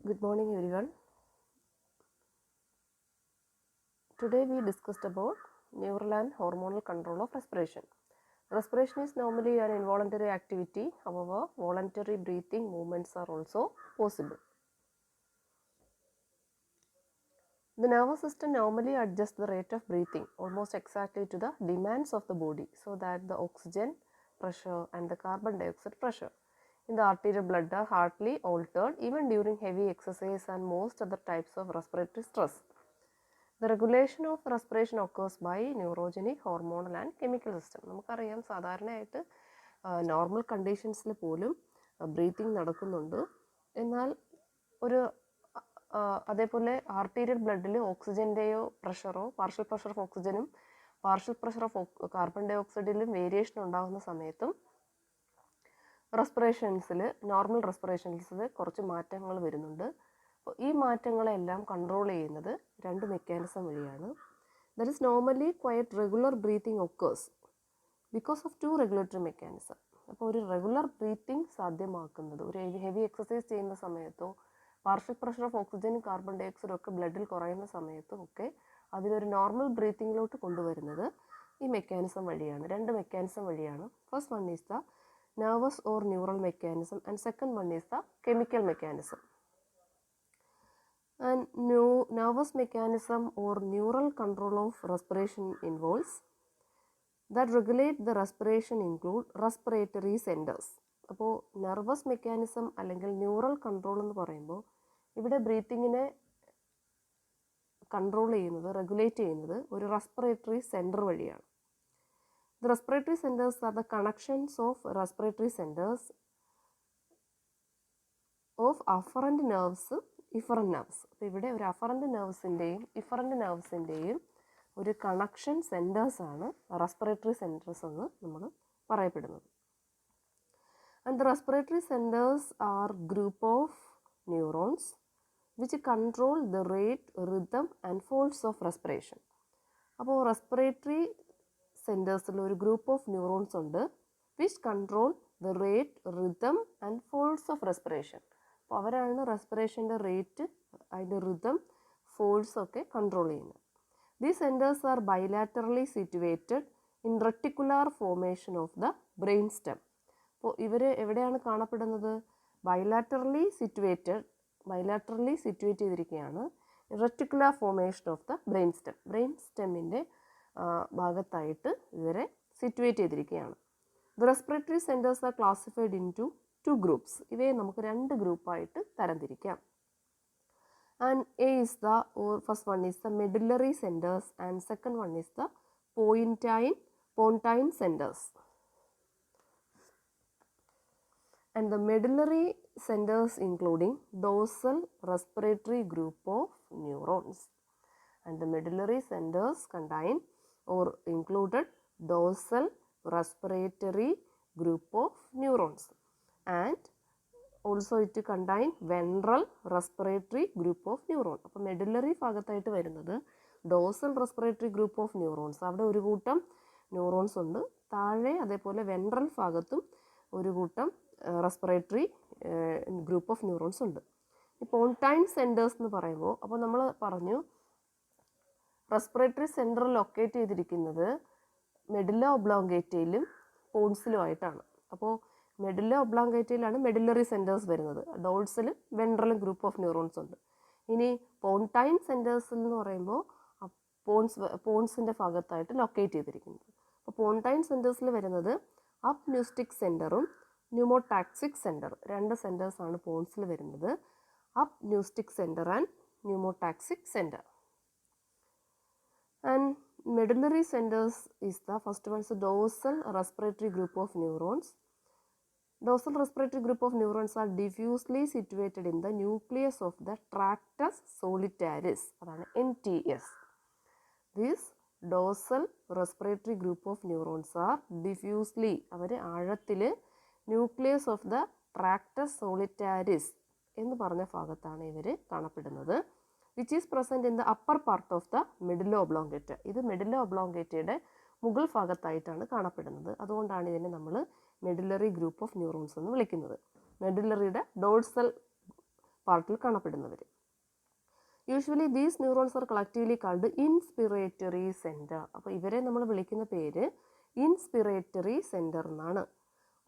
Good morning everyone. Today we discussed about neural and hormonal control of respiration. Respiration is normally an involuntary activity, however voluntary breathing movements are also possible. The nervous system normally adjusts the rate of breathing almost exactly to the demands of the body so that the oxygen pressure and the carbon dioxide pressure in the arterial blood are hardly altered even during heavy exercise and most other types of respiratory stress. The regulation of respiration occurs by neurogenic, hormonal and chemical system. നമുക്കറിയാം സാധാരണയായിട്ട് normal കണ്ടീഷൻസിൽ പോലും breathing നടക്കുന്നുണ്ട്. എന്നാൽ ഒരു അതേപോലെ arterial ബ്ലഡിൽ ഓക്സിജൻ്റെയോ പ്രഷറോ പാർഷ്യൽ പ്രഷർ ഓഫ് ഓക്സിജനും പാർഷ്യൽ പ്രഷർ ഓഫ് കാർബൺ ഡൈ ഓക്സൈഡിലും വേരിയേഷൻ ഉണ്ടാകുന്ന സമയത്തും റെസ്പിറേഷൻസിൽ നോർമൽ റെസ്പിറേഷൻസിൽ കുറച്ച് മാറ്റങ്ങൾ വരുന്നുണ്ട്. അപ്പോൾ ഈ മാറ്റങ്ങളെല്ലാം കൺട്രോൾ ചെയ്യുന്നത് രണ്ട് മെക്കാനിസം വഴിയാണ്. That is normally quiet regular breathing occurs because of two regulatory mechanism. അപ്പോൾ ഒരു റെഗുലർ ബ്രീത്തിങ് സാധ്യമാക്കുന്നത് ഒരു ഹെവി എക്സസൈസ് ചെയ്യുന്ന സമയത്തോ പാർഷ്യൽ പ്രഷർ ഓഫ് ഓക്സിജനും കാർബൺ ഡൈ ഓക്സൈഡും ഒക്കെ ബ്ലഡിൽ കുറയുന്ന സമയത്തും ഒക്കെ അതിനൊരു നോർമൽ ബ്രീത്തിങ്ങിലോട്ട് കൊണ്ടുവരുന്നത് ഈ മെക്കാനിസം വഴിയാണ്. രണ്ട് മെക്കാനിസം വഴിയാണ്. First one is the nervous or neural mechanism and second one is the chemical mechanism. And nervous mechanism or neural control of respiration involves that regulate the respiration include respiratory centers. അപ്പോൾ nervous mechanism അല്ലെങ്കിൽ neural control എന്ന് പറയുമ്പോൾ ഇവിടെ ബ്രീത്തിങ്ങിനെ control ചെയ്യുന്നത് regulate ചെയ്യുന്നത് ഒരു respiratory centre വഴിയാണ്. The respiratory centers are the connections of respiratory centers of afferent nerves, efferent nerves. അപ്പോൾ ഇവിടെ ഒരു അഫറൻ്റ് നെർവ്സിൻ്റെയും ഇഫറൻ്റ് നെർവ്സിൻ്റെയും ഒരു കണക്ഷൻ സെൻറ്റേഴ്സ് ആണ് റെസ്പിറേറ്ററി സെൻറ്റേഴ്സ് എന്ന് നമ്മൾ പറയപ്പെടുന്നത്. And the respiratory centers are group of neurons which control the rate, rhythm and force of respiration. അപ്പോൾ respiratory സെൻറ്റേഴ്സിൽ ഒരു ഗ്രൂപ്പ് ഓഫ് ന്യൂറോൺസ് ഉണ്ട് which control the rate, rhythm and force of respiration. അപ്പോൾ അവരാണ് റെസ്പിറേഷൻ്റെ റേറ്റ്, അതിൻ്റെ rhythm, force ഒക്കെ control ചെയ്യുന്നത്. These centres are bilaterally situated in reticular formation of the brain stem. അപ്പോൾ ഇവർ എവിടെയാണ് കാണപ്പെടുന്നത്? ബൈലാറ്ററലി സിറ്റുവേറ്റ് ചെയ്തിരിക്കുകയാണ് reticular formation of the brain stem. Brain സ്റ്റെമ്മിൻ്റെ ഭാഗത്തായിട്ട് ഇവരെ സിറ്റുവേറ്റ് ചെയ്തിരിക്കുകയാണ്. The respiratory centres are classified into two groups. ഇവയെ നമുക്ക് രണ്ട് ഗ്രൂപ്പായിട്ട് തരംതിരിക്കാം. And a is the first one is the medullary centres and second one is the pontine centres. And the medullary centers including dorsal respiratory group of neurons. And the medullary centers contain or included dorsal respiratory group of neurons and also it contain ventral respiratory group of neurons. അപ്പോൾ medullary ഭാഗത്തായിട്ട് വരുന്നത് dorsal respiratory group of neurons. അവിടെ ഒരു കൂട്ടം neurons ഉണ്ട്. താഴെ അതേപോലെ ventral ഭാഗത്തും ഒരു കൂട്ടം റെസ്പിറേറ്ററി ഗ്രൂപ്പ് ഓഫ് ന്യൂറോൺസ് ഉണ്ട്. ഈ പോണ്ടൈൻ സെൻറ്റേഴ്സ് എന്ന് പറയുമ്പോൾ അപ്പോൾ നമ്മൾ പറഞ്ഞു റെസ്പിറേറ്ററി സെൻറ്റർ ലൊക്കേറ്റ് ചെയ്തിരിക്കുന്നത് മെഡുല്ല ഒബ്ലോങ്കേറ്റയിലും പോൺസിലുമായിട്ടാണ്. അപ്പോൾ മെഡുല്ല ഒബ്ലോങ്കേറ്റയിലാണ് മെഡുലറി സെൻറ്റേഴ്സ് വരുന്നത്. ഡോൾസിലും വെൻട്രലും ഗ്രൂപ്പ് ഓഫ് ന്യൂറോൺസ് ഉണ്ട്. ഇനി പോണ്ടൈൻ സെൻറ്റേഴ്സ് എന്ന് പറയുമ്പോൾ പോൺസിൻ്റെ ഭാഗത്തായിട്ട് ലൊക്കേറ്റ് ചെയ്തിരിക്കുന്നത്. അപ്പോൾ പോണ്ടൈൻ സെൻറ്റേഴ്സിൽ വരുന്നത് അപ്ന്യൂസ്റ്റിക് സെൻറ്ററും ന്യൂമോടാക്സിക് സെൻറ്റർ, രണ്ട് സെൻറ്റേഴ്സാണ് പോൺസിൽ വരുന്നത്. Apneustic centre and pneumotaxic centre. And medullary centers is the first one is the dorsal respiratory group of neurons. Dorsal respiratory group of neurons are diffusely situated in the nucleus of the tractus solitarius, അതാണ് NTS. These dorsal respiratory group of neurons are diffusely, അവർ ആഴത്തിൽ nucleus of the ട്രാക്ടസ് സോളിറ്റാരിസ് എന്ന് പറഞ്ഞ ഭാഗത്താണ് ഇവർ കാണപ്പെടുന്നത്. Which is present in the upper part of the medulla oblongata. ഇത് medulla ഒബ്ലോങ്കേറ്റയുടെ മുകൾ ഭാഗത്തായിട്ടാണ് കാണപ്പെടുന്നത്. അതുകൊണ്ടാണ് ഇതിനെ നമ്മൾ മെഡുലറി ഗ്രൂപ്പ് ഓഫ് ന്യൂറോൺസ് എന്ന് വിളിക്കുന്നത്. മെഡുലറിയുടെ ഡോൾസൽ പാർട്ടിൽ കാണപ്പെടുന്നവർ. Usually these neurons are collectively called inspiratory centre. അപ്പോൾ ഇവരെ നമ്മൾ വിളിക്കുന്ന പേര് ഇൻസ്പിറേറ്ററി സെൻറ്റർ എന്നാണ്.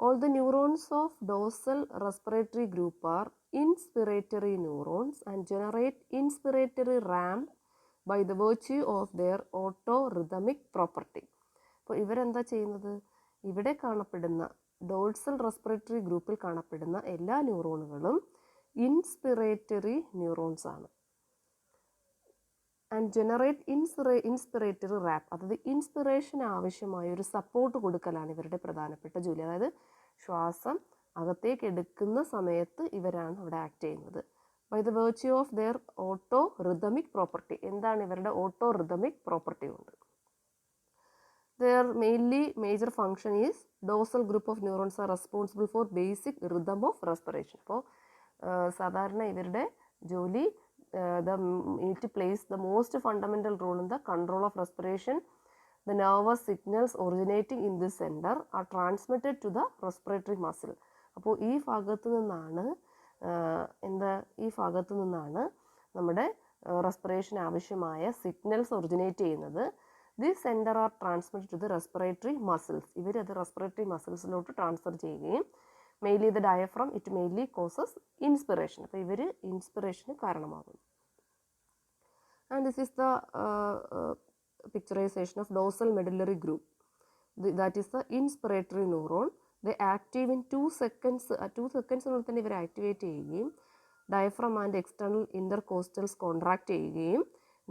All the neurons of dorsal respiratory group are inspiratory neurons and generate inspiratory ramp by the virtue of their autorhythmic property. അപ്പോൾ ഇവരെന്താ ചെയ്യുന്നത്? ഇവിടെ കാണപ്പെടുന്ന ഡോൾസൽ റെസ്പിറേറ്ററി ഗ്രൂപ്പിൽ കാണപ്പെടുന്ന എല്ലാ ന്യൂറോണുകളും ഇൻസ്പിറേറ്ററി ന്യൂറോൺസ് ആണ്. ആൻഡ് ജനറേറ്റ് ഇൻസ്പിറേറ്ററി റാപ്പ്, അതായത് ഇൻസ്പിറേഷൻ ആവശ്യമായ ഒരു സപ്പോർട്ട് കൊടുക്കലാണ് ഇവരുടെ പ്രധാനപ്പെട്ട ജോലി. അതായത് ശ്വാസം അകത്തേക്ക് എടുക്കുന്ന സമയത്ത് ഇവരാണ് അവിടെ ആക്ട് ചെയ്യുന്നത്. By the virtue of their autorhythmic property. എന്താണ് ഇവരുടെ ഓട്ടോ റിതമിക് പ്രോപ്പർട്ടി കൊണ്ട്? Their mainly major function is dorsal group of neurons are responsible for basic rhythm of respiration. അപ്പോൾ സാധാരണ ഇവരുടെ ജോലി it plays the most fundamental role in the control of respiration. The nervous signals originating in this center are transmitted to the respiratory muscle. അപ്പോൾ ഈ ഭാഗത്ത് നിന്നാണ് നമ്മുടെ respiration ആവശ്യമായ സിഗ്നൽസ് ഒറിജിനേറ്റ് ചെയ്യുന്നത്. This centre are transmitted to the respiratory muscles. ഇവരത് respiratory മസിൽസിലോട്ട് transfer ചെയ്യുകയും mainly the diaphragm it mainly causes inspiration. അപ്പോൾ ഇവർ ഇൻസ്പിറേഷന് കാരണമാകുന്നു. And this is the picturization of dorsal medullary group, that is the inspiratory neuron. They active in 2 seconds. 2 സെക്കൻഡ്സിനുള്ളിൽ തന്നെ ഇവർ activate ചെയ്യുകയും ഡയഫ്രം ആൻഡ് എക്സ്റ്റേണൽ ഇൻ്റർകോസ്റ്റൽസ് കോൺട്രാക്ട് ചെയ്യുകയും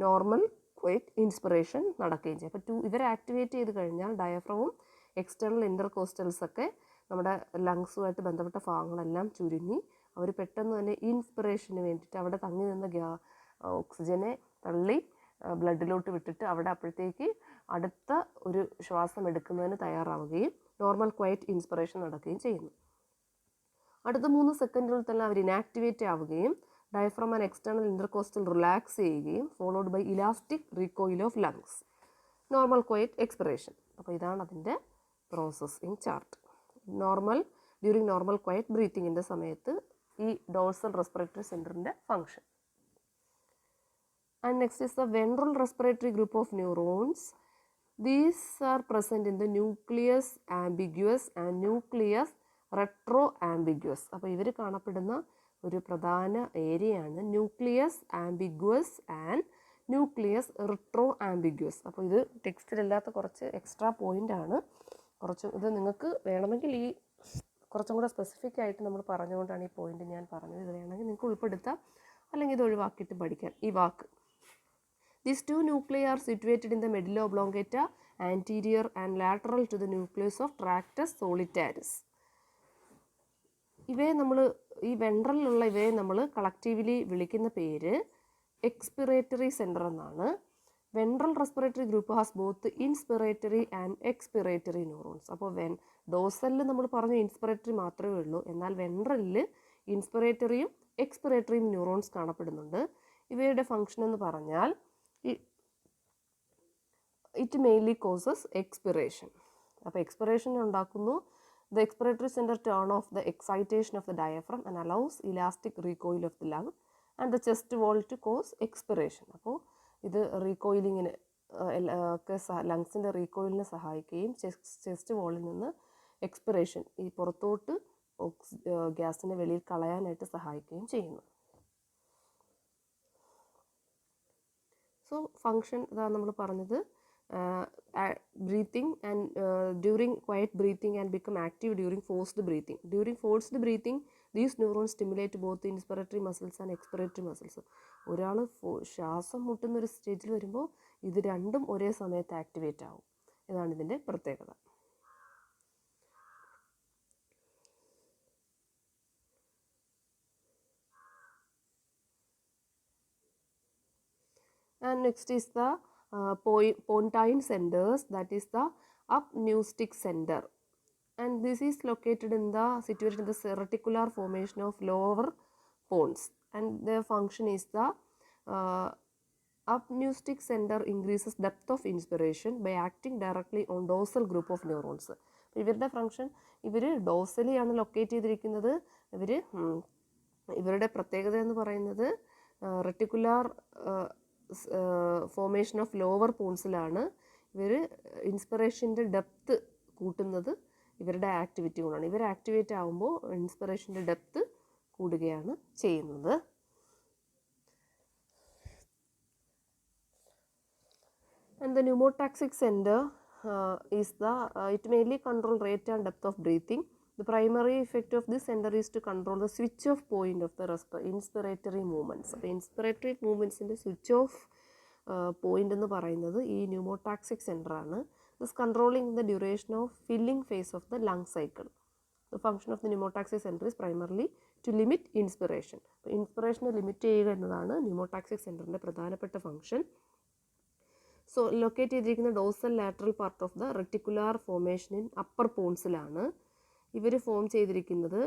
normal quite inspiration നടക്കുകയും ചെയ്യും. അപ്പോൾ ഇവർ ആക്ടിവേറ്റ് ചെയ്ത് കഴിഞ്ഞാൽ ഡയഫ്രവും എക്സ്റ്റേണൽ ഇൻ്റർകോസ്റ്റൽസ് ഒക്കെ നമ്മുടെ ലങ്സുമായിട്ട് ബന്ധപ്പെട്ട ഭാഗങ്ങളെല്ലാം ചുരുങ്ങി അവർ പെട്ടെന്ന് തന്നെ ഇൻസ്പിറേഷന് വേണ്ടിയിട്ട് അവിടെ തങ്ങി നിന്ന ഓക്സിജനെ തള്ളി ബ്ലഡിലോട്ട് വിട്ടിട്ട് അവിടെ അപ്പോഴത്തേക്ക് അടുത്ത ഒരു ശ്വാസം എടുക്കുന്നതിന് തയ്യാറാവുകയും നോർമൽ ക്വയറ്റ് ഇൻസ്പിറേഷൻ നടക്കുകയും ചെയ്യുന്നു. അടുത്ത 3 സെക്കൻഡുകളിൽ തന്നെ അവർ ഇനാക്ടിവേറ്റ് ആവുകയും diaphragm and external intercostal relax ചെയ്യുകയും followed by elastic recoil of lungs, normal quiet expiration. അപ്പോൾ ഇതാണ് അതിൻ്റെ processing chart. During normal quiet ബ്രീത്തിങ്ങിൻ്റെ സമയത്ത് ഈ ഡോർസൽ റെസ്പിറേറ്ററി സെൻറ്ററിൻ്റെ function. And next is the ventral respiratory group of neurons. These are present in the nucleus ambiguous and nucleus retroambiguous. അപ്പോൾ ഇവർ കാണപ്പെടുന്ന ഒരു പ്രധാന ഏരിയയാണ് ന്യൂക്ലിയസ് ആംബിഗ്വസ് ആൻഡ് ന്യൂക്ലിയസ് റിട്രോആംബിഗ്വസ്. അപ്പോൾ ഇത് ടെക്സ്റ്റിലില്ലാത്ത കുറച്ച് എക്സ്ട്രാ പോയിൻ്റ് ആണ്. ഇത് നിങ്ങൾക്ക് വേണമെങ്കിൽ ഈ കുറച്ചും കൂടെ സ്പെസിഫിക് ആയിട്ട് നമ്മൾ പറഞ്ഞുകൊണ്ടാണ് ഈ പോയിന്റ് ഞാൻ പറഞ്ഞത്. ഇത് വേണമെങ്കിൽ നിങ്ങൾക്ക് ഉൾപ്പെടുത്താം, അല്ലെങ്കിൽ ഇത് ഒഴിവാക്കിയിട്ട് പഠിക്കാം ഈ വാക്ക്. These 2 nuclei are situated in the medulla oblongata, anterior and lateral to the nucleus of tractus solitaris. ഇവയെ നമ്മൾ ഈ വെൻട്രലിലുള്ള ഇവയെ നമ്മൾ കളക്റ്റീവ്ലി വിളിക്കുന്ന പേര് എക്സ്പിറേറ്ററി സെൻറ്റർ എന്നാണ്. Ventral respiratory group has both inspiratory and expiratory neurons. അപ്പോൾ ഡോസലിൽ നമ്മൾ പറഞ്ഞ ഇൻസ്പിറേറ്ററി മാത്രമേ ഉള്ളൂ, എന്നാൽ വെൻട്രലിൽ ഇൻസ്പിറേറ്ററിയും എക്സ്പിറേറ്ററിയും ന്യൂറോൺസ് കാണപ്പെടുന്നുണ്ട്. ഇവയുടെ ഫങ്ഷൻ എന്ന് പറഞ്ഞാൽ ഇറ്റ് മെയിൻലി കോസസ് എക്സ്പിറേഷൻ. അപ്പോൾ എക്സ്പിറേഷൻ ഉണ്ടാക്കുന്നു. The expiratory center turn off the excitation of the diaphragm and allows elastic recoil of the lung and the chest wall to cause expiration. അപ്പോൾ ഇത് റീകോയിലിങ്ങിന് ഒക്കെ ലങ്സിൻ്റെ റീകോയിലിനെ സഹായിക്കുകയും ചെസ്റ്റ് വാളിൽ നിന്ന് expiration ഈ പുറത്തോട്ട് ഗ്യാസിനെ വെളിയിൽ കളയാനായിട്ട് സഹായിക്കുകയും ചെയ്യുന്നു. സോ ഫങ്ഷൻ ഇതാ നമ്മൾ പറഞ്ഞത് breathing and during quiet breathing and become active during forced breathing. During forced breathing, these neurons stimulate both the inspiratory muscles and expiratory muscles. ഒരാൾ ശ്വാസം മുട്ടുന്ന ഒരു സ്റ്റേജിൽ വരുമ്പോൾ ഇത് രണ്ടും ഒരേ സമയത്ത് ആക്ടിവേറ്റ് ആവും. ഇതാണ് ഇതിൻ്റെ പ്രത്യേകത. And next is the Pontine Centers, that is the apneustic center, and this is located in the situated in the reticular formation of lower pons, and their function is the apneustic center increases depth of inspiration by acting directly on dorsal group of neurons. ഇവരുടെ function ഇവർ ഡോസലിയാണ് locate ചെയ്തിരിക്കുന്നത്. ഇവർ ഇവരുടെ പ്രത്യേകത എന്ന് പറയുന്നത് reticular formation of lower പോൺസിലാണ്. ഇവർ ഇൻസ്പിറേഷൻ്റെ depth കൂട്ടുന്നത് ഇവരുടെ ആക്ടിവിറ്റി കൊണ്ടാണ്. ഇവർ ആക്ടിവേറ്റ് ആകുമ്പോൾ ഇൻസ്പിറേഷൻ്റെ ഡെപ്ത് കൂടുകയാണ് ചെയ്യുന്നത്. And the pneumotaxic center is it mainly control rate and depth of breathing. The primary effect of this center is to control the switch off point of the inspiratory movements. അപ്പോൾ inspiratory മൂവ്മെൻറ്റ്സിൻ്റെ switch off point എന്ന് പറയുന്നത് ഈ pneumotaxic സെൻ്ററാണ്. This controlling the duration of filling phase of the lung cycle. The function of the pneumotaxic center is primarily to limit inspiration. അപ്പോൾ ഇൻസ്പിറേഷനെ limit ചെയ്യുക എന്നതാണ് pneumotaxic സെൻ്ററിൻ്റെ പ്രധാനപ്പെട്ട ഫംഗ്ഷൻ. സോ ലൊക്കേറ്റ് ചെയ്തിരിക്കുന്ന dorsal lateral part of the reticular formation in upper പോൺസിലാണ്. ഇവർ form ചെയ്തിരിക്കുന്നത്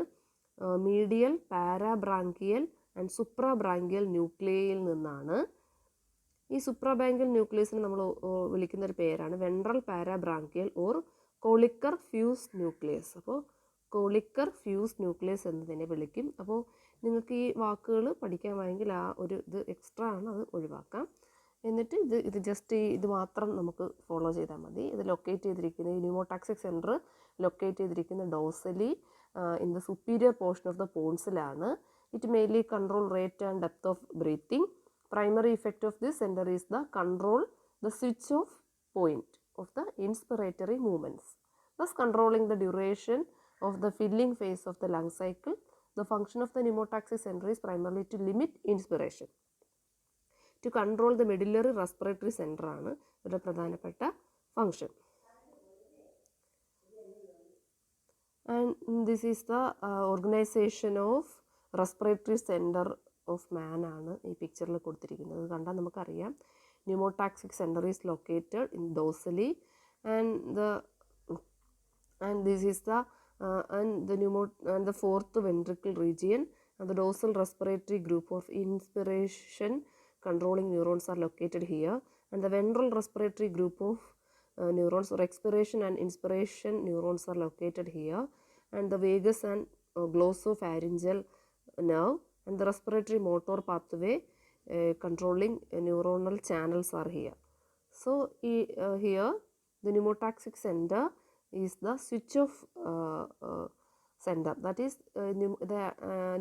മീഡിയൽ, പാരാബ്രാങ്കിയൽ and സുപ്രാബ്രാങ്കിയൽ ന്യൂക്ലിയയിൽ നിന്നാണ്. ഈ സുപ്രാബ്രാങ്കിയൽ ന്യൂക്ലിയസിന് നമ്മൾ വിളിക്കുന്നൊരു പേരാണ് വെൻട്രൽ പാരാബ്രാങ്കിയൽ ഓർ കോളിക്കർ ഫ്യൂസ് ന്യൂക്ലിയസ്. അപ്പോൾ കോളിക്കർ ഫ്യൂസ് ന്യൂക്ലിയസ് എന്നതിനെ വിളിക്കും. അപ്പോൾ നിങ്ങൾക്ക് ഈ വാക്കുകൾ പഠിക്കാൻ വേണമെങ്കിൽ ആ ഒരു ഇത് എക്സ്ട്രാ ആണ്, അത് ഒഴിവാക്കാം. എന്നിട്ട് ഇത് ജസ്റ്റ് ഇത് മാത്രം നമുക്ക് ഫോളോ ചെയ്താൽ മതി. ഇത് ലൊക്കേറ്റ് ചെയ്തിരിക്കുന്ന ഈ ന്യൂമോടാക്സിക് സെൻറ്റർ ലൊക്കേറ്റ് ചെയ്തിരിക്കുന്ന dorsally in the superior portion of the പോൺസിലാണ്. It mainly control rate and depth of breathing. Primary effect of this center is the control the switch off point of the inspiratory movements, thus controlling the duration of the filling phase of the lung cycle. The function of the pneumotaxic center is primarily to limit inspiration. To control the medullary respiratory center ആണ് ഒരു പ്രധാനപ്പെട്ട function. And this is the organization of respiratory center of man ആണ് ഈ പിക്ചറിൽ കൊടുത്തിരിക്കുന്നത്. കണ്ടാൽ നമുക്കറിയാം pneumotaxic centre is located in dorsally and this is the fourth ventricle region, and the dorsal respiratory group of inspiration controlling neurons are located here, and the ventral respiratory group of neurons or expiration and inspiration neurons are located here, and the vagus and glossopharyngeal nerve and the respiratory motor pathway controlling neuronal channels are here. So here the pneumotaxic center is the switch off center. That is the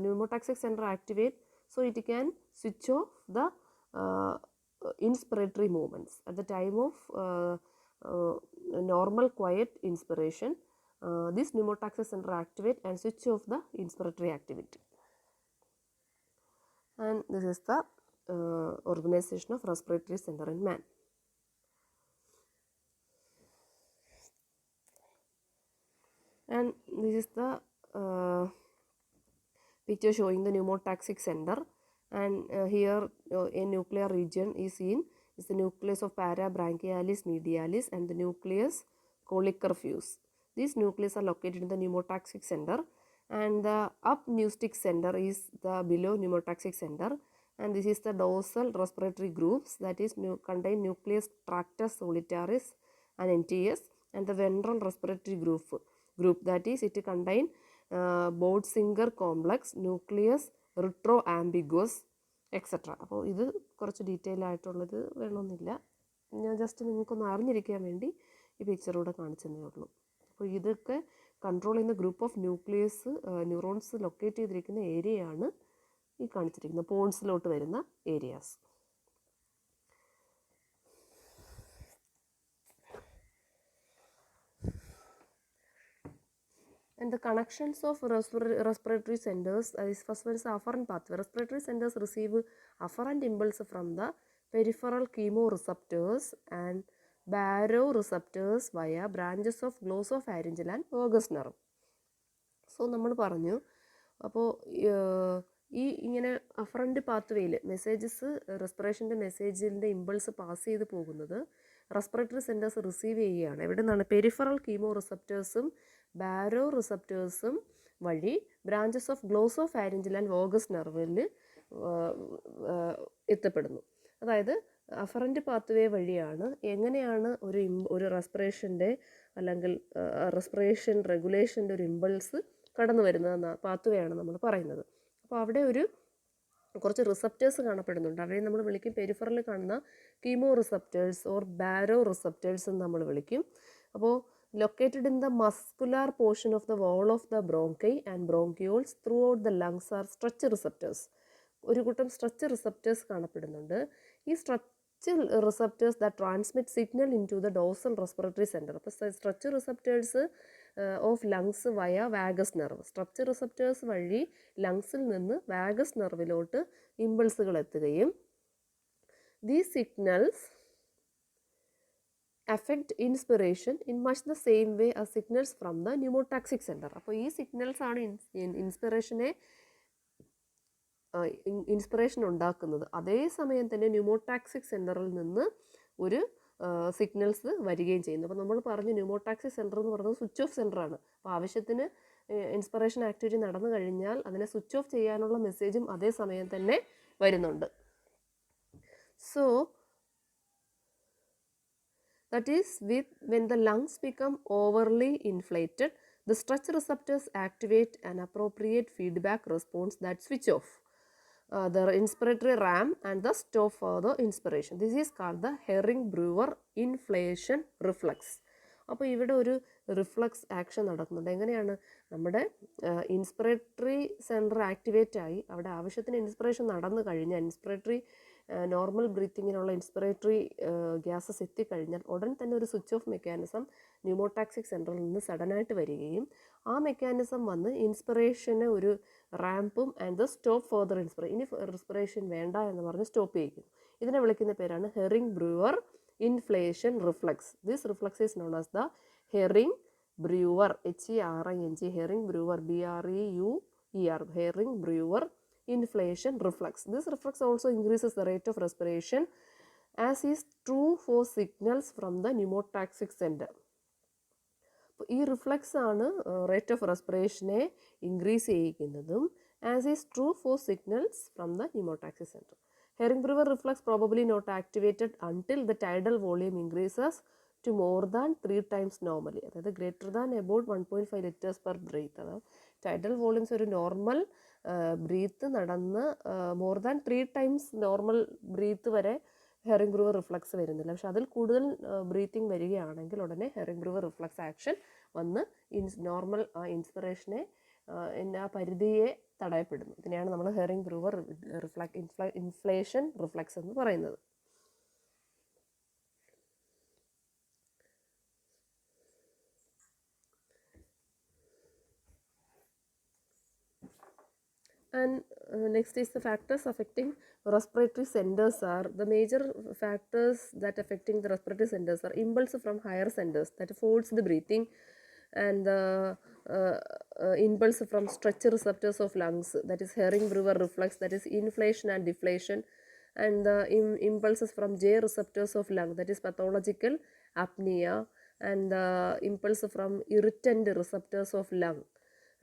pneumotaxic center activate, so it can switch off the inspiratory movements at the time of normal quiet inspiration. This pneumotaxic center activate and switch off the inspiratory activity. And this is the organization of respiratory center in man. And this is the picture showing the pneumotaxic center, and here a nuclear region is seen. Is the nucleus of parabranchialis medialis and the nucleus collicular fuse. These nucleus are located in the pneumotaxic center, and the upneumatic center is the below pneumotaxic center, and this is the dorsal respiratory groups, that is contain nucleus tractus solitaris and NTS, and the ventral respiratory group that is it contain Board-Singer complex, nucleus retroambiguous, etc. അപ്പോൾ ഇത് കുറച്ച് detail ആയിട്ടുള്ളത് വേണമെന്നില്ല, ഞാൻ just നിങ്ങൾക്കൊന്ന് അറിഞ്ഞിരിക്കാൻ വേണ്ടി ഈ പിക്ചറൂടെ കാണിച്ചതേ ഉള്ളൂ. അപ്പോൾ ഇതൊക്കെ കൺട്രോൾ ചെയ്യുന്ന ഗ്രൂപ്പ് ഓഫ് ന്യൂറോൺസ് ലൊക്കേറ്റ് ചെയ്തിരിക്കുന്ന ഏരിയയാണ് ഈ കാണിച്ചിരിക്കുന്ന പോൺസിലോട്ട് വരുന്ന areas. And the connections of respiratory centers is first one is afferent pathway. Respiratory centers receive afferent impulse from the peripheral chemoreceptors and baroreceptors via branches of glossopharyngeal and vagus nerve. So നമ്മൾ പറഞ്ഞു, അപ്പോൾ ഈ ഇങ്ങനെ afferent പാത്വേയിൽ messages റെസ്പിറേഷൻ്റെ മെസ്സേജിൻ്റെ impulse pass ചെയ്ത് പോകുന്നത് respiratory centres receive ചെയ്യുകയാണ്. എവിടെ നിന്നാണ്? പെരിഫറൽ കീമോ റിസപ്റ്റേഴ്സും ബാരോ റിസപ്റ്റേഴ്സും വഴി ബ്രാഞ്ചസ് ഓഫ് ഗ്ലോസോഫാരിഞ്ചൽ ആൻഡ് വോഗസ് നെർവിൽ എത്തപ്പെടുന്നു. അതായത് അഫറൻറ്റ് പാത്വേ വഴിയാണ് എങ്ങനെയാണ് ഒരു റെസ്പിറേഷൻ്റെ അല്ലെങ്കിൽ റെസ്പിറേഷൻ റെഗുലേഷൻ്റെ ഒരു ഇമ്പൾസ് കടന്നു വരുന്നതെന്ന പാത്വേ ആണ് നമ്മൾ പറയുന്നത്. അപ്പോൾ അവിടെ കുറച്ച് റിസപ്റ്റേഴ്സ് കാണപ്പെടുന്നുണ്ട്. അവരെ നമ്മൾ വിളിക്കും പെരിഫറലിൽ കാണുന്ന കീമോ റിസപ്റ്റേഴ്സ് ഓർ ബാരോ റിസപ്റ്റേഴ്സ് എന്ന് നമ്മൾ വിളിക്കും. അപ്പോൾ located in the muscular portion of the wall of the bronchi and bronchioles throughout the lungs are stretch receptors. ഒരു കൂട്ടം സ്ട്രെച്ച് റിസപ്റ്റേഴ്സ് കാണപ്പെടുന്നുണ്ട്. ഈ stretch receptors that transmit signal in to the dorsal respiratory centre. അപ്പോൾ stretch receptors of lungs via vagus nerve. Stretch receptors വഴി ലങ്സിൽ നിന്ന് vagus നെർവിലോട്ട് ഇമ്പൾസുകൾ എത്തുകയും these signals affect inspiration in much the same way as signals from the pneumotaxic center. അപ്പോൾ ഈ signals ആണ് ഇൻസ്പിറേഷൻ ഉണ്ടാക്കുന്നത്. അതേസമയം തന്നെ ന്യൂമോടാക്സിക് സെൻറ്ററിൽ നിന്ന് ഒരു സിഗ്നൽസ് വരികയും ചെയ്യുന്നു. അപ്പോൾ നമ്മൾ പറഞ്ഞു ന്യൂമോടാക്സിക് സെൻറ്റർ എന്ന് പറയുന്നത് സ്വിച്ച് ഓഫ് സെൻറ്ററാണ്. അപ്പോൾ ആവശ്യത്തിന് ഇൻസ്പിറേഷൻ ആക്ടിവിറ്റി നടന്നു കഴിഞ്ഞാൽ അതിനെ സ്വിച്ച് ഓഫ് ചെയ്യാനുള്ള മെസ്സേജും അതേസമയം തന്നെ വരുന്നുണ്ട്. So that is, when the lungs become overly inflated, the stretch receptors activate an appropriate feedback response that switch off the inspiratory ram and thus stop further inspiration. This is called the Herring-Brewer inflation reflex. അപ്പോൾ ഇവിടെ ഒരു reflux action നടക്കുന്നുണ്ട്. എങ്ങനെയാണ്? നമ്മുടെ inspiratory centre activate ആയി അവിടെ ആവശ്യത്തിന് inspiration നടന്നു കഴിഞ്ഞാൽ ഇൻസ്പിറേറ്ററി നോർമൽ ബ്രീത്തിങ്ങിനുള്ള ഇൻസ്പിറേറ്ററി ഗ്യാസസ് എത്തിക്കഴിഞ്ഞാൽ ഉടൻ തന്നെ ഒരു സ്വിച്ച് ഓഫ് മെക്കാനിസം ന്യൂമോടാക്സിക് സെൻറ്ററിൽ നിന്ന് സഡനായിട്ട് വരികയും ആ മെക്കാനിസം വന്ന് ഇൻസ്പിറേഷന് ഒരു റാമ്പും ആൻഡ് ദ സ്റ്റോപ്പ് ഫോർദർ ഇനി റെസ്പിറേഷൻ വേണ്ട എന്ന് പറഞ്ഞ് സ്റ്റോപ്പ് ചെയ്യിക്കുന്നു. ഇതിനെ വിളിക്കുന്ന പേരാണ് Herring-Brewer inflation reflex. This reflex is known as the Herring-Brewer, H-E-R-I-N-G, Herring-Brewer, B-R-E-U-E-R, Herring-Brewer inflation reflex. This reflex also increases the rate of respiration as is true for signals from the pneumotaxic center. ഈ reflex ആണ് rate of റെസ്പിറേഷനെ increase ചെയ്യിക്കുന്നതും as is true for signals from the pneumotaxic center. Herring-Brewer reflex probably not activated until the tidal volume increases to more than 3 times normally. അതായത് greater than about 1.5 liters per breath. അതായത് tidal volumes ഒരു normal breath നടന്ന് more than 3 times normal breath വരെ Herring-Brewer reflux വരുന്നില്ല. പക്ഷെ അതിൽ കൂടുതൽ breathing വരികയാണെങ്കിൽ ഉടനെ Herring-Brewer റിഫ്ലക്സ് ആക്ഷൻ വന്ന് നോർമൽ ഇൻസ്പിറേഷനെ ആ പരിധിയെ തടയപ്പെടുന്നു. ഇതിനെയാണ് നമ്മൾ Herring-Brewer ഇൻഫ്ലേഷൻ റിഫ്ലക്സ് എന്ന് പറയുന്നത്. And next is the factors affecting respiratory centers are the major factors that affecting the respiratory centers are impulse from higher centers that force the breathing and the impulse from stretch receptors of lungs, that is Herring-Brewer reflex, that is inflation and deflation, and the impulses from J receptors of lung, that is pathological apnea, and the impulse from irritant receptors of lung,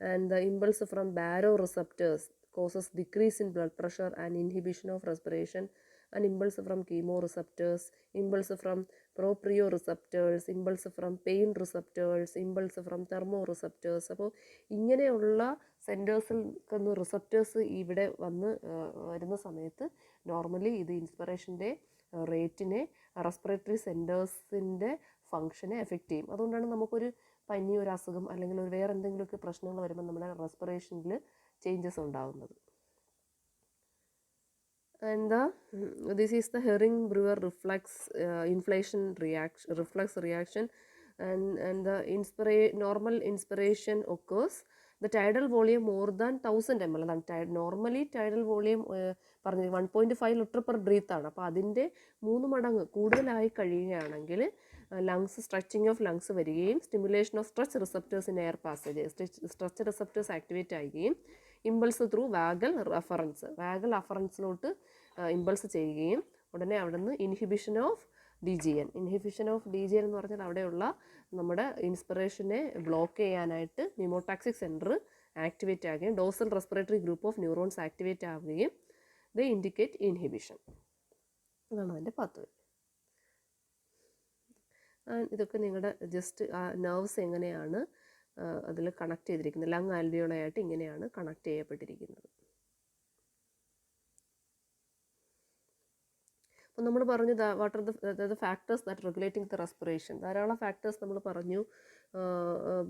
and the impulse from baroreceptors causes decrease in blood pressure and inhibition of respiration, and impulse from chemoreceptors, impulse from proprioceptors, impulse from pain receptors, impulse from thermoreceptors. അപ്പോൾ ഇങ്ങനെയുള്ള സെൻറ്റേഴ്സിൽ receptors ഇവിടെ വരുന്ന സമയത്ത് normally ഇത് ഇൻസ്പിറേഷൻ്റെ റേറ്റിനെ respiratory സെൻറ്റേഴ്സിൻ്റെ ഫങ്ഷനെ effect ചെയ്യും. അതുകൊണ്ടാണ് നമുക്കൊരു പനി, ഒരു അസുഖം അല്ലെങ്കിൽ ഒരു വേറെ എന്തെങ്കിലുമൊക്കെ പ്രശ്നങ്ങൾ വരുമ്പോൾ നമ്മുടെ റെസ്പിറേഷനിൽ ചേഞ്ചസ് ഉണ്ടാകുന്നത്. And this is the Herring-Brewer reflex inflation reflex reaction, and the normal inspiration occurs the tidal volume more than 1000 ml. Normally tidal volume പറഞ്ഞ 1.5 ലിറ്റർ പെർ ബ്രീത്ത് ആണ്. അപ്പോൾ അതിൻ്റെ 3 മടങ്ങ് കൂടുതലായി കഴിയുകയാണെങ്കിൽ ലങ്സ് സ്ട്രെച്ചിങ് ഓഫ് ലങ്സ് വരികയും stimulation of stretch receptors in air passage, stretch receptors activate ആവുകയും impulse through vagal അഫറൻസിലോട്ട് impulse ചെയ്യുകയും ഉടനെ അവിടെ നിന്ന് ഇൻഹിബിഷൻ ഓഫ് DGN എന്ന് പറഞ്ഞാൽ അവിടെയുള്ള നമ്മുടെ ഇൻസ്പിറേഷനെ ബ്ലോക്ക് ചെയ്യാനായിട്ട് ന്യൂമോടാക്സിക് സെൻറ്റർ ആക്ടിവേറ്റ് ആവുകയും dorsal respiratory group of neurons activate ആവുകയും ദ ഇൻഡിക്കേറ്റ് ഇൻഹിബിഷൻ. അതാണ് അതിൻ്റെ പാത്വേ. ഇതൊക്കെ നിങ്ങളുടെ ജസ്റ്റ് നെർവ്സ് എങ്ങനെയാണ് അതിൽ കണക്ട് ചെയ്തിരിക്കുന്നത്, ലങ് ആൽവിയോളായിട്ട് ഇങ്ങനെയാണ് കണക്ട് ചെയ്യപ്പെട്ടിരിക്കുന്നത്. നമ്മൾ പറഞ്ഞു what are the factors that regulating the respiration. ധാരാളം ഫാക്ടേഴ്സ് നമ്മൾ പറഞ്ഞു.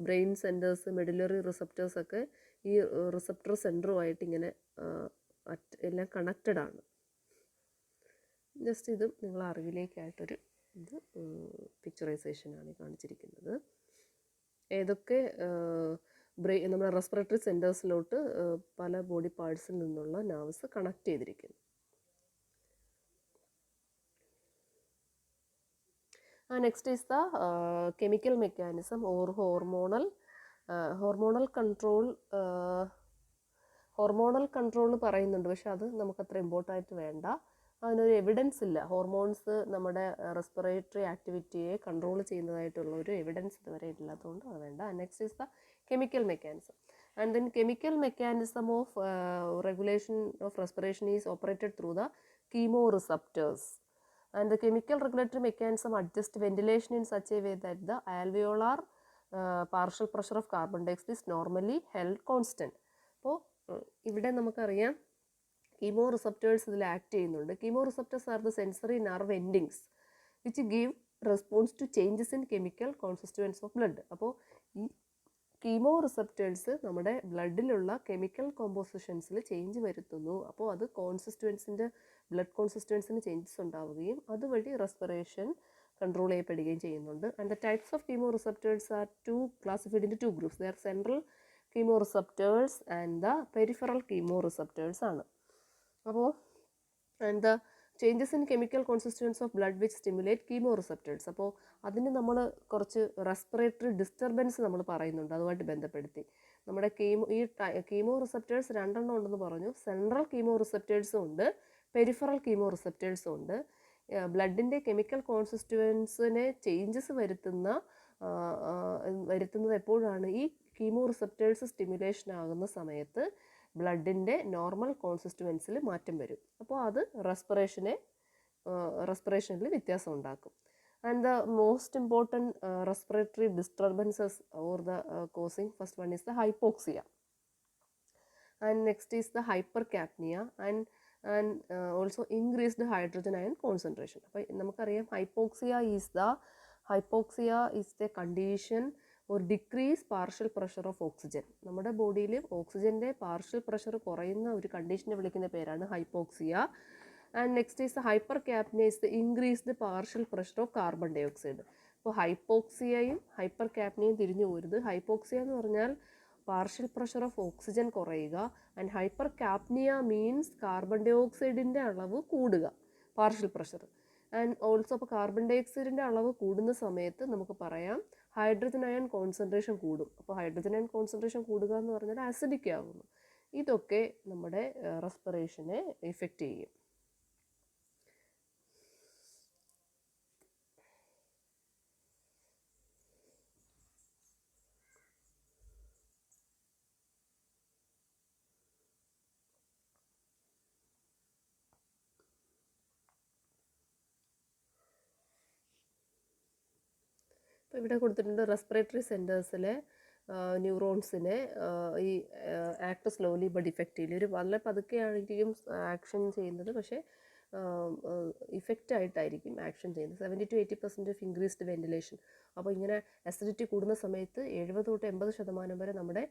ബ്രെയിൻ സെൻറ്റേഴ്സ്, മെഡുലറി റിസപ്റ്റേഴ്സ് ഒക്കെ ഈ റിസപ്റ്റർ സെൻറ്ററുമായിട്ട് ഇങ്ങനെ എല്ലാം കണക്റ്റഡ് ആണ്. ജസ്റ്റ് ഇതും നിങ്ങൾ അറിവിലേക്കായിട്ടൊരു ഇത് പിക്ചറൈസേഷനാണ് കാണിച്ചിരിക്കുന്നത്. ഏതൊക്കെ നമ്മുടെ റെസ്പിറേറ്ററി സെൻറ്റേഴ്സിലോട്ട് പല ബോഡി പാർട്സിൽ നിന്നുള്ള നെർവ്സ് കണക്ട് ചെയ്തിരിക്കുന്നു. Next is the chemical mechanism or hormonal control. Hormonal control പറയുന്നുണ്ട്, പക്ഷെ അത് നമുക്കത്ര ഇമ്പോർട്ടൻ്റ് ആയിട്ട് വേണ്ട. അതിനൊരു എവിഡൻസ് ഇല്ല. ഹോർമോൺസ് നമ്മുടെ റെസ്പിറേറ്ററി ആക്ടിവിറ്റിയെ കൺട്രോൾ ചെയ്യുന്നതായിട്ടുള്ള ഒരു എവിഡൻസ് ഇതുവരെ ഇല്ലാത്തതുകൊണ്ട് അത് വേണ്ട. Next is the chemical mechanism. And then chemical mechanism of regulation of respiration is operated through the chemo receptors. And the chemical regulatory mechanism adjusts ventilation in such a way that the alveolar partial pressure of carbon dioxide is normally held constant. അപ്പോൾ ഇവിടെ നമുക്കറിയാം chemoreceptors ഇതിൽ act ചെയ്യുന്നുണ്ട്. Chemoreceptors are the sensory nerve endings which give response to changes in chemical constituents of blood. അപ്പോൾ ഈ chemo receptors നമ്മുടെ ബ്ലഡിലുള്ള chemical കോമ്പോസിഷൻസിൽ change വരുത്തുന്നു. അപ്പോൾ അത് ബ്ലഡ് കോൺസിസ്റ്റൻസിന് ചേഞ്ചസ് ഉണ്ടാവുകയും അതുവഴി റെസ്പിറേഷൻ കൺട്രോൾ ചെയ്യപ്പെടുകയും ചെയ്യുന്നുണ്ട്. And the types of chemoreceptors are classified in 2 groups. They are central chemoreceptors and the peripheral chemoreceptors ആണ്. അപ്പോൾ and the changes in chemical consistency of blood which stimulate chemoreceptors. അപ്പോൾ അതിന് നമ്മൾ കുറച്ച് respiratory disturbance നമ്മൾ പറയുന്നുണ്ട്. അതുമായിട്ട് ബന്ധപ്പെടുത്തി നമ്മുടെ കീമോ റിസപ്റ്റേഴ്സ് 2 ഉണ്ടെന്ന് പറഞ്ഞു. സെൻട്രൽ കീമോ റിസപ്റ്റേഴ്സും ഉണ്ട്, പെരിഫറൽ കീമോ റിസപ്റ്റേഴ്സും ഉണ്ട്. ബ്ലഡിൻ്റെ കെമിക്കൽ കോൺസിസ്റ്റൻസിനെ ചേഞ്ചസ് വരുത്തുന്നത് എപ്പോഴാണ്? ഈ കീമോ റിസപ്റ്റേഴ്സ് സ്റ്റിമുലേഷൻ ആകുന്ന സമയത്ത് ബ്ലഡിൻ്റെ നോർമൽ കോൺസിസ്റ്റൻസിൽ മാറ്റം വരും. അപ്പോൾ അത് റെസ്പിറേഷനിൽ വ്യത്യാസം ഉണ്ടാക്കും. And the most important respiratory disturbances or the causing, first one is the hypoxia and next is the hypercapnia and also increased hydrogen ion concentration. അപ്പോൾ നമുക്കറിയാം ഹൈപ്പോക്സിയ ഈസ് ദ കണ്ടീഷൻ ഒരു decrease partial pressure of oxygen. നമ്മുടെ ബോഡിയിൽ ഓക്സിജൻ്റെ partial pressure കുറയുന്ന ഒരു കണ്ടീഷനെ വിളിക്കുന്ന പേരാണ് hypoxia. And next is the hypercapnia is the increased partial pressure of carbon dioxide. അപ്പോൾ ഹൈപ്പോക്സിയയും ഹൈപ്പർകാപ്നിയയും തിരിഞ്ഞു പോരുത്. ഹൈപ്പോക്സിയ എന്ന് പറഞ്ഞാൽ പാർഷ്യൽ പ്രഷർ ഓഫ് ഓക്സിജൻ കുറയുക, ആൻഡ് ഹൈപ്പർകാപ്നിയ മീൻസ് കാർബൺ ഡൈ ഓക്സൈഡിൻ്റെ അളവ് കൂടുക, പാർഷ്യൽ പ്രഷർ. ആൻഡ് ഓൾസോ അപ്പോൾ കാർബൺ ഡൈ ഓക്സൈഡിൻ്റെ അളവ് കൂടുന്ന സമയത്ത് നമുക്ക് പറയാം ഹൈഡ്രജൻ അയൺ കോൺസെൻട്രേഷൻ കൂടും. അപ്പോൾ ഹൈഡ്രജൻ അയൺ കോൺസെൻട്രേഷൻ കൂടുക എന്ന് പറഞ്ഞാൽ ആസിഡിക് ആകുന്നു. ഇതൊക്കെ നമ്മുടെ റെസ്പിറേഷനെ ഇഫക്റ്റ് ചെയ്യും. അപ്പോൾ ഇവിടെ കൊടുത്തിട്ടുണ്ട് റെസ്പിറേറ്ററി സെൻറ്റേഴ്സിലെ ന്യൂറോൺസിനെ ഈ ആക്ട് സ്ലോലി ബട്ട് ഇഫക്റ്റീവ്ലി. വളരെ പതുക്കെയായിരിക്കും ആക്ഷൻ ചെയ്യുന്നത്, പക്ഷേ ഇഫക്റ്റായിട്ടായിരിക്കും ആക്ഷൻ ചെയ്യുന്നത്. 70 to 80% ഓഫ് ഇൻക്രീസ്ഡ് വെന്റിലേഷൻ. അപ്പോൾ ഇങ്ങനെ അസിഡിറ്റി കൂടുന്ന സമയത്ത് 70 തൊട്ട് 80% വരെ നമ്മുടെ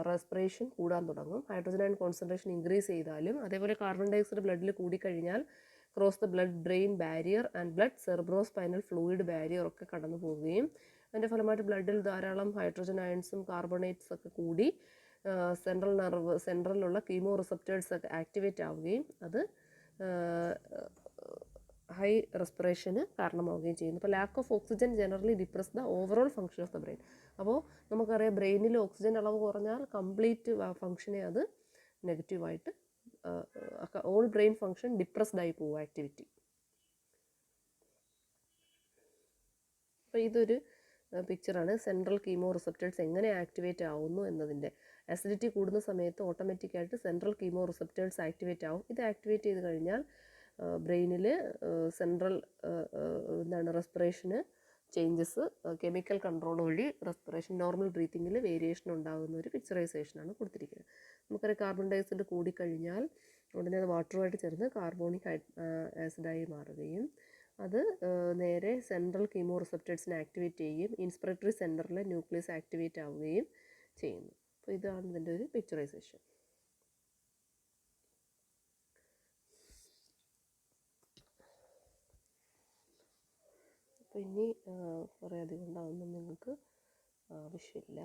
റെസ്പിറേഷൻ കൂടാൻ തുടങ്ങും. ഹൈഡ്രജൻ അയൺ കോൺസെൻട്രേഷൻ ഇൻക്രീസ് ചെയ്താലും, അതേപോലെ കാർബൺ ഡൈ ഓക്സൈഡ് ബ്ലഡിൽ കൂടിക്കഴിഞ്ഞാൽ cross the blood brain barrier and blood cerebrospinal fluid barrier ഒക്കെ കടന്നു പോവുകയും അതിൻ്റെ ഫലമായിട്ട് ബ്ലഡിൽ ധാരാളം ഹൈഡ്രജൻ അയൺസും കാർബണേറ്റ്സ് ഒക്കെ കൂടി സെൻട്രലിലുള്ള കീമോ റിസപ്റ്റേഴ്സ് ഒക്കെ ആക്ടിവേറ്റ് ആവുകയും അത് ഹൈ റെസ്പിറേഷന് കാരണമാവുകയും ചെയ്യുന്നു. അപ്പോൾ lack of oxygen generally depress the overall function of the brain. അപ്പോൾ നമുക്കറിയാം ബ്രെയിനിൽ ഓക്സിജൻ അളവ് കുറഞ്ഞാൽ കംപ്ലീറ്റ് ഫംഗ്ഷനെ അത് നെഗറ്റീവായിട്ട് ഓൾ ബ്രെയിൻ ഫംഗ്ഷൻ ഡിപ്രസ്ഡ് ആയി പോകും ആക്ടിവിറ്റി. അപ്പോൾ ഇതൊരു പിക്ചറാണ് സെൻട്രൽ കീമോ റിസപ്റ്റേഴ്സ് എങ്ങനെ ആക്ടിവേറ്റ് ആവുന്നു എന്നതിൻ്റെ. അസിഡിറ്റി കൂടുന്ന സമയത്ത് ഓട്ടോമാറ്റിക്കായിട്ട് സെൻട്രൽ കീമോ റിസപ്റ്റേഴ്സ് ആക്ടിവേറ്റ് ആവും. ഇത് ആക്ടിവേറ്റ് ചെയ്ത് കഴിഞ്ഞാൽ ബ്രെയിനിൽ central respiration changes chemical control വഴി റെസ്പിറേഷൻ നോർമൽ ബ്രീത്തിങ്ങിൽ വേരിയേഷൻ ഉണ്ടാകുന്ന ഒരു പിക്ചറൈസേഷനാണ് കൊടുത്തിരിക്കുന്നത്. നമുക്കറിയാം കാർബൺ ഡൈ ഓക്സൈഡ് കൂടിക്കഴിഞ്ഞാൽ ഉടനെ അത് വാട്ടറുമായിട്ട് ചേർന്ന് കാർബോണിക് ആസിഡായി മാറുകയും അത് നേരെ സെൻട്രൽ കീമോ റിസപ്റ്റേഴ്സിനെ ആക്ടിവേറ്റ് ചെയ്യുകയും ഇൻസ്പിറേറ്ററി സെൻറ്ററിലെ ന്യൂക്ലിയസ് ആക്ടിവേറ്റ് ആവുകയും ചെയ്യുന്നു. അപ്പോൾ ഇതാണ് ഇതിൻ്റെ ഒരു പിക്ചറൈസേഷൻ. അപ്പോൾ ഇനി കുറേ അധികം ഉണ്ടാകുമ്പോൾ നിങ്ങൾക്ക് ആവശ്യമില്ല.